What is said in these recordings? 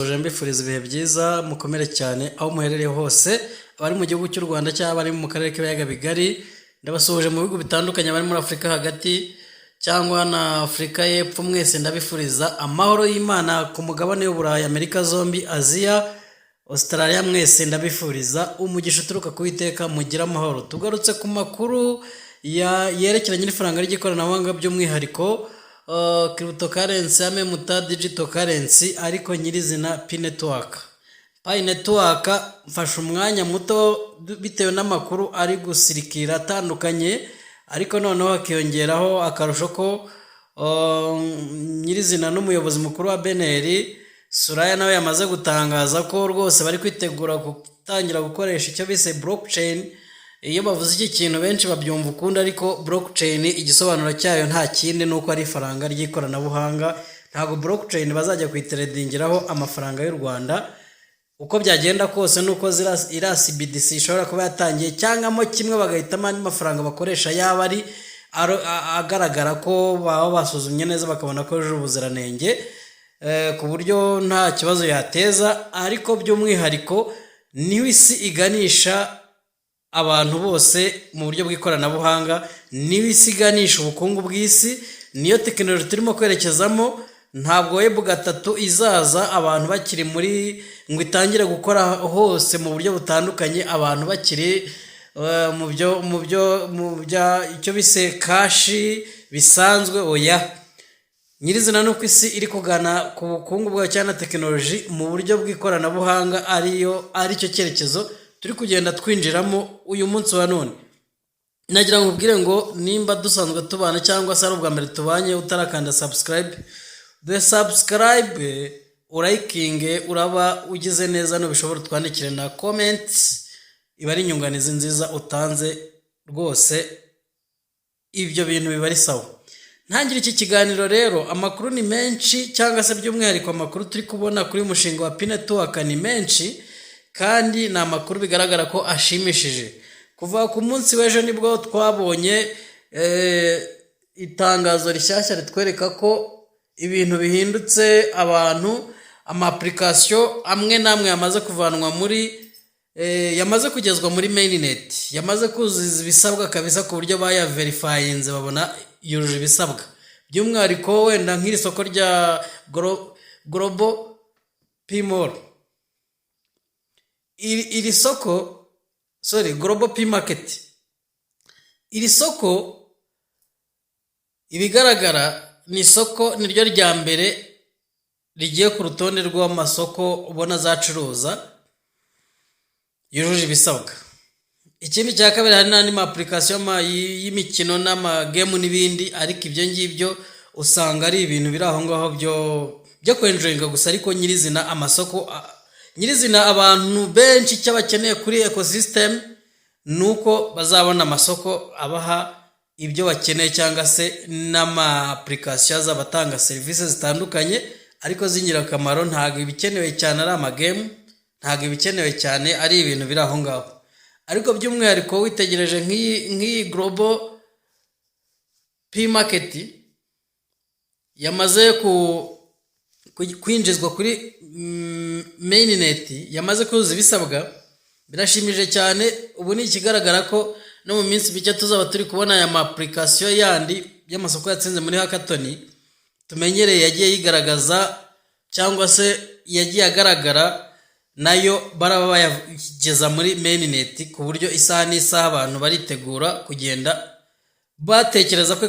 Mbifuriza ibihe byiza mukomere cyane aho muherereye hose, abari mu gihugu cy'u Rwanda cyangwa abari mu karere k'ibiyaga bigari, ndabasuhuje mu bihugu bitandukanye, abari muri Afurika hagati cyangwa na Afurika y'Epfo, mwese ndabifuriza amahoro y'Imana ku mugabane w'Uburayi, Amerika zombi, Aziya, Australia, mwese ndabifuriza umugisha uturuka ku Uwiteka, mugira amahoro. Tugarutse ku makuru yerekeranye n'ifaranga ry'ikoranabuhanga, by'umwihariko cryptocurrency ame muta digital currency, ariko nyirizina Pi Network. Pi Network mfashe umwanya muto bitewe n'amakuru ari gusirikira atandukanye, ariko noneho hakiyongeraho akarusho ko nyirizina n'umuyobozi mukuru wa BNR Suraya nawe yamaze gutangaza ko rwose bari kwitegura gutangira gukoresha icyo bise blockchain. Iyo bavuze iki kintu benshi babyumva ukundi, ariko blockchain igisobanuro cyayo nta kindi nuko ari ifaranga ry'ikoranabuhanga. Ntago blockchain bazajya kwiteredingiraho amafaranga y'u Rwanda. Uko byagenda kose nuko ira CBDC ishobora kuba yatangiye cyangwa mo kimwe bagahitamo andi mafaranga bakoresha yaba ari agaragara ko baba basuzumye neza bakabona ko ejo ubuziranenge, ku buryo nta kibazo yateza. Ariko by'umwihariko niho isi iganisha abantu bose mu buryo bw'ikoranabuhanga, niho isi iganisha ubukungu bw'isi, niyo tekinoloji turimo kwerekezamo. Ntabwo web gatatu izaza abantu bakiri muri ngo itangire gukora hose mu buryo butandukanye, abantu bakiri mu byo icyo bise kashi bisanzwe. Oya, nyirizina nuko isi iri kugana ku bukungu bwa cyane tekinoloji mu buryo bw'ikoranabuhanga, aricyo cyerekezo turi kugenda twinjiramo uyu munsi wa none. Nagira ngo ubwire ngo nimba dusanzwe tubana cyangwa se ari ubwa mbere tubanye utarakanda subscribe, subscribe, urayikinge, uraba ugize neza, nubishobora twandikire na comments, iba ari inyunganizi nziza utanze, rwose ibyo bintu biba ari sawa. Ntangira iki kiganiro rero, amakuru ni menshi, cyangwa se by'umwihariko amakuru turi kubona kuri mushinga wa Pi Network ni menshi, kandi ni amakuru bigaragara ko ashimishije. Kuva ku munsi w'ejo nibwo twabonye itangazo rishyashya ritwereka ko ibintu bihindutse, abantu ama-application amwe namwe yamaze kuvanwa yamaze kugezwa muri mainnet, yamaze kuzuza ibisabwa kabisa, ku buryo bayaverifyinze babona yujuje ibisabwa. By'umwihariko wenda nk'iri soko rya Global P-Mall, iri soko Global P-Market, iri soko ibigaragara ni isoko niryo rya mbere rigiye ku rutonde rw'amasoko ubona zacuruza yujuje ibisabwa. Ikindi cya kabiri, hari n'andi ma-application y'imikino n'amagame n'ibindi, ariko ibyo ngibyo usanga ari ibintu biri aho ngaho byo kwenjoyinga gusa. Ariko nyirizina amasoko, nyirizina abantu benshi icyo bakeneye kuri ecosystem nuko bazabona amasoko abaha ibyo bakeneye, cyangwa se n'ama-application azabatanga serivisi zitandukanye, ariko z'ingirakamaro. Ntabwo ibikenewe cyane ari amagame, ntabwo ibikenewe cyane ari ibintu biri aho ngaho. Ariko by'umwihariko witegereje nk'iyi Global P-Market yamaze kwinjizwa kuri mainnet, yamaze kuzuza ibisabwa, birashimije cyane. Ubu ni ikigaragara ko no mu minsi mike tuzaba turi kubona aya ma-application yandi y'amasoko yatsinze muri hackathon tumenyereye, yagiye yigaragaza cyangwa se yagiye agaragara, nayo baraba bayageza muri mainnet, ku buryo isaha n'isaha abantu baritegura kugenda batekereza ko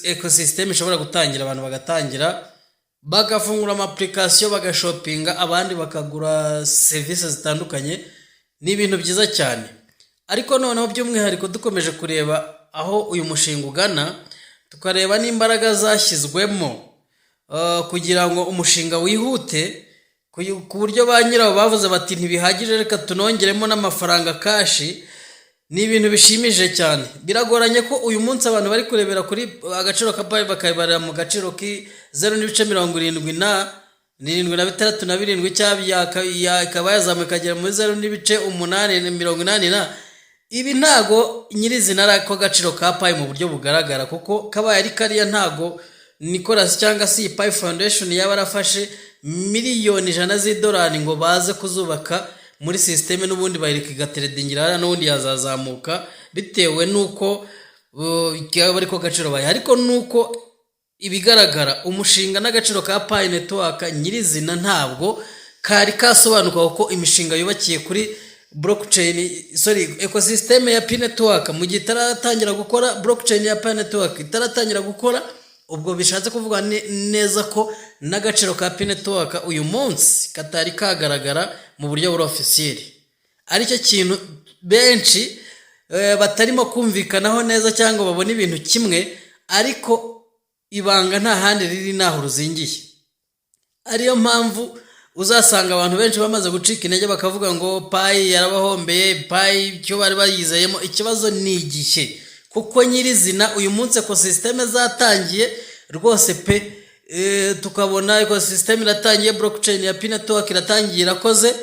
ecosystem ishobora gutangira, abantu bagatangira bagafungura ama-application, bagashopinga, abandi bakagura serivisi zitandukanye. Ni ibintu byiza cyane. Ariko noneho by'umwihariko dukomeje kureba aho uyu mushinga ugana, tukareba n'imbaraga zashyizwemo kugira ngo umushinga wihute, ku buryo ba nyirawo bavuze bati ntibihagije, reka tunongeremo n'amafaranga kashi. Ni ibintu bishimije cyane. Biragoranye ko uyu munsi abantu bari kurebera kuri agaciro ka Pi bakayibarira mu gaciro ki 0.76 cyabya ikaba yazamuka ikagera muri 0.880. Ibi ntago nyirizina ari ko gaciro ka Pi mu buryo bugaragara, kuko kabaye ari kariya ntago Nicolas cyangwa se Pi Foundation yaba arafashe miliyoni 100 z'idolari ngo baze kuzubaka muri sisiteme, n'ubundi bayireka igateredingira hariya, n'ubundi yazazamuka bitewe n'uko yaba ariko gaciro baye. Ariko nuko ibigaragara umushinga n'agaciro ka Pi Network nyirizina ntabwo kari kasobanuka ko imishinga yubakiye kuri blockchain, ecosystem ya Pi Network mu gihe itaratangira gukora, blockchain ya Pi Network itaratangira gukora, ubwo bishatse kuvuga neza ko n'agaciro ka Pi Network uyu munsi katari kagaragara mu buryo buri officiel. Aricyo kintu benshi batarimo kumvikanaho neza cyangwa babona ibintu kimwe, ariko ibanga nta handi riri naho ruzingiye. Ariyo mpamvu uzasanga abantu benshi bamaze gucika intege bakavuga ngo Pi yarabahombeye, Pi cyo bari bayizeyemo. Ikibazo ni igihe, kuko nyirizina uyu munsi ecosystem zatangiye rwose pe, tukabona ecosystem iratangiye, blockchain ya Pi Network iratangiye irakoze,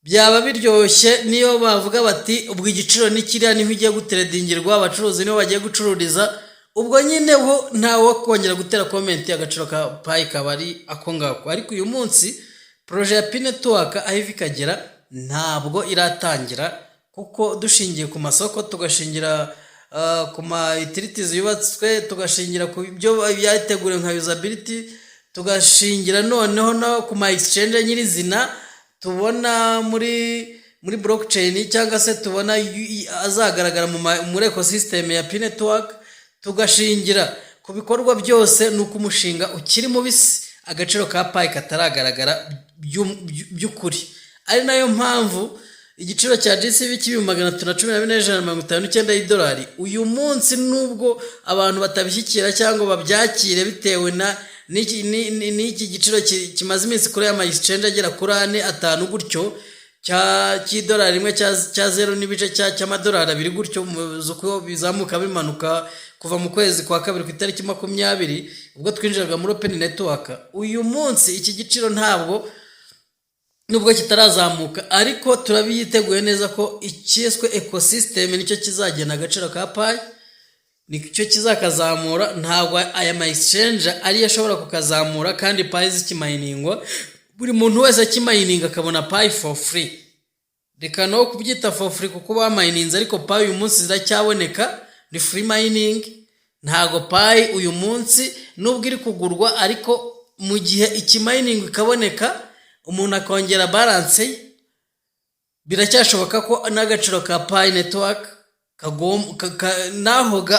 byaba biryoshye niyo bavuga bati ubwo igiciro ni kiriya niho igiye guteredingirwa, abacuruzi niho bagiye gucururiza, ubwo nyine ho ntawe kongera gutera comment agaciro ka Pi kabari ako ngako. Ariko uyu munsi projet ya Pi Network aho ikagera ntabwo iratangira, kuko dushingiye ku masoko, tugashingira ku ma utilities yubatswe, tugashingira ku byo byateguriwe nka usability, tugashingira noneho no ku ma exchange nyirizina tubona muri blockchain, cyangwa se tubona azagaragara muri ecosystem ya Pi Network, tugashingira ku bikorwa byose. Nuko umushinga ukiri mubisi, agaciro ka Pi kataragaragara by'ukuri. Ari nayo mpamvu igiciro cya GCV $314,159 y'idolari uyu munsi, nubwo abantu batabishyikira cyangwa babyakire bitewe n'iki giciro kimaze iminsi kuri ama exchange agera kuri 4-5 gutyo, cy'idolari rimwe cya 0 n'ibice cy'amadolari 2 gutyo, zuko bizamuka bimanuka kuva mu kwezi kwa kabiri ku itariki 20 ubwo twinjiraga muri Open Network. Uyu munsi iki giciro ntabwo, nubwo kitarazamuka, ariko turabiyiteguye neza ko icyeswe ecosystem nicyo kizagena agaciro ka Pi, nicyo kizakazamura. Ntabwo aya ma exchange ari yashobora kukazamura, kandi Pi zikiminingwa, buri muntu wese akimininga akabona Pi for free. Reka no kubyita for free kuko bamininze, ariko Pi uyu munsi ziracyaboneka, ni free mining. Ntago Pi uyu munsi nubwo iri kugurwa, ariko mu gihe ikimining ikaboneka, umuntu akongera balance, biracyashoboka ko n'agaciro ka Pi Network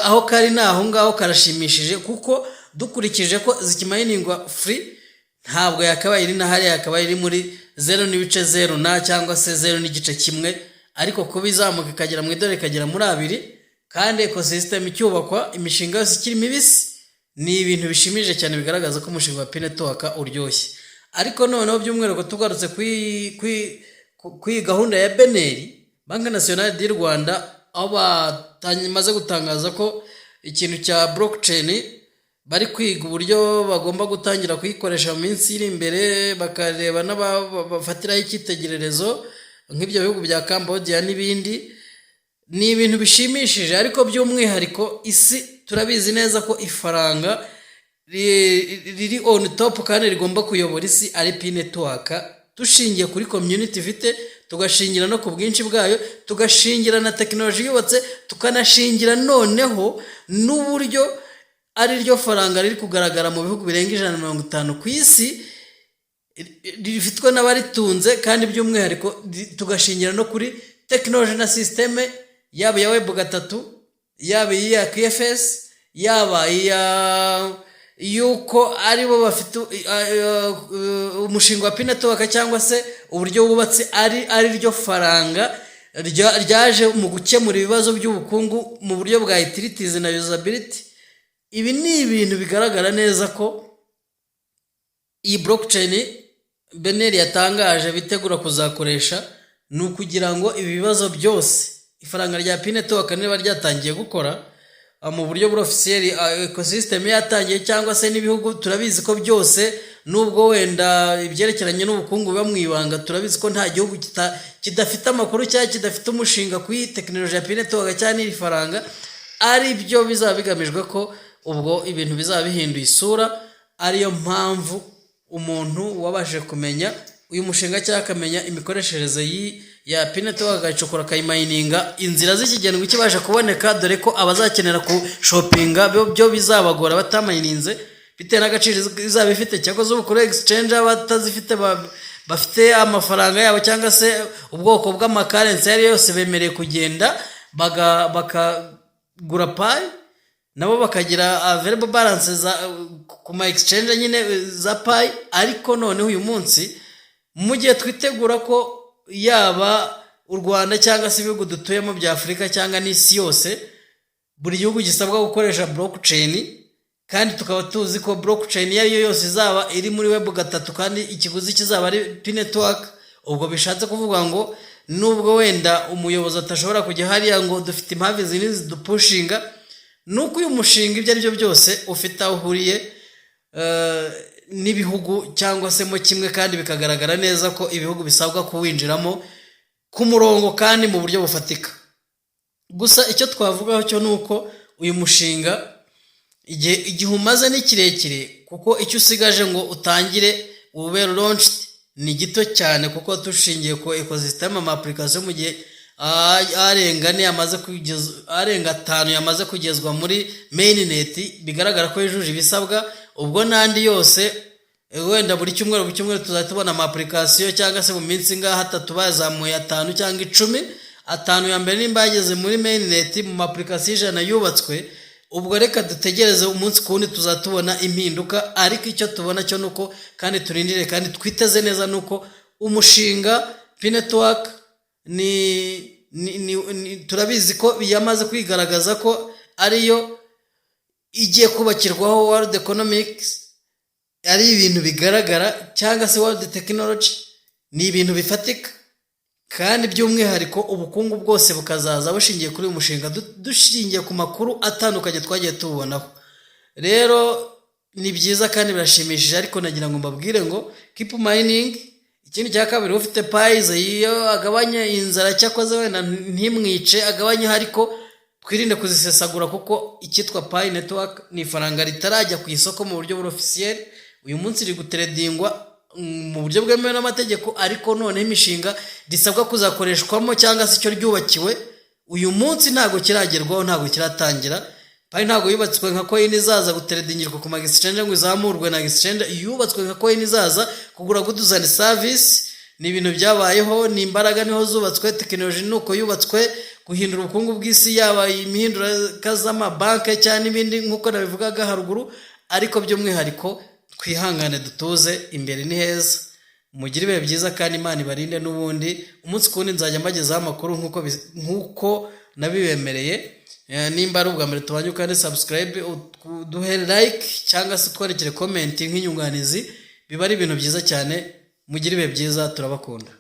aho kari naho ngaho karashimishije, kuko dukurikije ko zikiminingwa free, ntabwo yakabaye iri nahari, yakabaye iri muri 0.0 na cyangwa se 0.1, ariko kuba izamuka ikagera mu idolari ikagera muri 2, kandi ecosystem icyubakwa, imishinga yose ikiri mibisi, ni ibintu bishimije cyane bigaragaza ko umushinga wa Pi Network uryoshye. Ariko noneho by'umwihariko tugarutse kuri gahunda ya Beneri, Banki Nationale y'u Rwanda, aho bamaze gutangaza ko ikintu cya blockchain bari kwiga uburyo bagomba gutangira kuyikoresha mu minsi iri imbere, bakareba n'abafatiraho icyitegererezo nk'ibyo bihugu bya Cambodia n'ibindi. Ni ibintu bishimishije, ariko by'umwihariko isi turabizi neza ko ifaranga riri on top kandi rigomba kuyobora isi ari Pi Network. Dushingiye kuri community ifite, tugashingira no ku bwinshi bwayo, tugashingira na technology yubatse, tukanashingira noneho n'uburyo ari ryo faranga riri kugaragara mu bihugu birenga 150 ku isi, rifitwe n'abaritunze, kandi by'umwihariko tugashingira no kuri technology na systeme, yaba ya Web3, yaba iya QFS, yaba iya yuko aribo bafite umushinga wa Pi Network, cyangwa se uburyo wubatse ari ryo faranga ryaje mu gukemura ibibazo by'ubukungu mu buryo bwa utilities na usability. Ibi ni ibintu bigaragara neza ko iyi blockchain Beneri yatangaje bitegura kuzakoresha, ni ukugira ngo ibi bibazo byose ifaranga rya Pi Network niba ryatangiye gukora mu buryo officiel, ecosystem yatangiye, cyangwa se n'ibihugu turabizi ko byose, nubwo wenda ibyerekeranye n'ubukungu biba mu ibanga, turabizi ko nta gihugu kidafite amakuru cyangwa kidafite umushinga kuri technology ya Pi Network cyane iri faranga, ari byo bizaba bigamijwe ko ubwo ibintu bizaba bihinduye isura. Ariyo mpamvu umuntu wabashije kumenya uyu mushinga cyangwa akamenya imikoreshereze ya Pi Network agacukura akayimayininga, inzira z'ikigendwa ikibasha kuboneka, dore ko abazakenera kushopinga byo bizabagora batamayininze bitewe n'agaciro izaba ifite, cyangwa zo kuri exchange batazifite bafite amafaranga yabo cyangwa se ubwoko bw'amakarensi yari yose bemereye kugenda bakagura Pi, nabo bakagira available balance ku ma exchange nyine za Pi. Ariko noneho uyu munsi mu gihe twitegura ko yaba u Rwanda cyangwa se ibihugu dutuyemo bya Afurika cyangwa n'isi yose, buri gihugu gisabwa gukoresha blockchain, kandi tukaba tuzi ko blockchain iyo ariyo yose izaba iri muri web 3 kandi ikiguzi kizaba ari Pi Network. Ubwo bishatse kuvuga ngo nubwo wenda umuyobozi atashobora kujya hariya ngo dufite impamvu zini zidupushinga, nuko uyu mushinga ibyo ari byo byose ufite aho uhuriye n'ibihugu cyangwa se mo kimwe, kandi bikagaragara neza ko ibihugu bisabwa kuwinjiramo ku murongo kandi mu buryo bufatika. Gusa icyo twavugaho cyo nuko uyu mushinga igihe umaze ni kirekire, kuko icyo usigaje ngo utangire ube launched ni gito cyane, kuko dushingiye ku ecosystem ama application mu gihe arenga 5 yamaze kugezwa muri mainnet, bigaragara ko yujuje ibisabwa. Ubwo nandi yose wenda buri cyumweru tuzatubona ama application, cyangwa se mu minsi ngaha 3 bazamuye 5 cyangwa 10, 5 ya mbere nimba yageze muri mainnet mu application 100 yubatswe. Ubwo reka dutegereze umunsi kundi tuzatubona impinduka, ariko icyo tubona cyo nuko kandi turindire kandi twiteze neza nuko umushinga Pi Network turabizi ko yamaze kwigaragaza ko ariyo igiye kubakirwaho World Economics, ari ibintu bigaragara, cyangwa se World Technology ni ibintu bifatika, kandi by'umwihariko ubukungu bwose bukazaza bushingiye kuri uyu mushinga, dushingiye ku makuru atandukanye twagiye tubonaho. Rero ni byiza kandi birashimishije, ariko nagira ngo mbabwire ngo keep mining. Ikindi cya kabiri, ufite Pi iyo agabanya inzara cyakoze wenda ntimwice, agabanya, ariko twirinde kuzisesagura, kuko icyitwa Pi Network ni ifaranga ritarajya ku isoko mu buryo officiel. Uyu munsi riri guteredingwa mu buryo bwemewe n'amategeko, ariko none imishinga risabwa kuzakoreshwamo cyangwa se icyo ryubakiwe uyu munsi ntago kiragerwaho, ntago kiratangira. Pi ntago yubatswe nka coin izaza guteredingirwa ku exchange ngo izamurwe na exchange, yubatswe nka coin izaza kugura goods and service. Ni ibintu byabayeho, ni imbaraga niho zubatswe, technology nuko yubatswe, guhindura ubukungu bw'isi, yaba imihindura kazama banke cyane ibindi nkuko nabivugaga haruguru. Ariko by'umwihariko twihangane, dutuze, imbere ni heza. Mugire ibihe byiza kandi Imana ibarinde, n'ubundi umunsi kundi nzajya mbagezaho amakuru nkuko nabibemereye. Nimba ari ubwa mbere tubanye kandi subscribe, duhe like cyangwa se twandikire comment nk'inyunganizi, biba ari ibintu byiza cyane. Mugire ibihe byiza, turabakunda.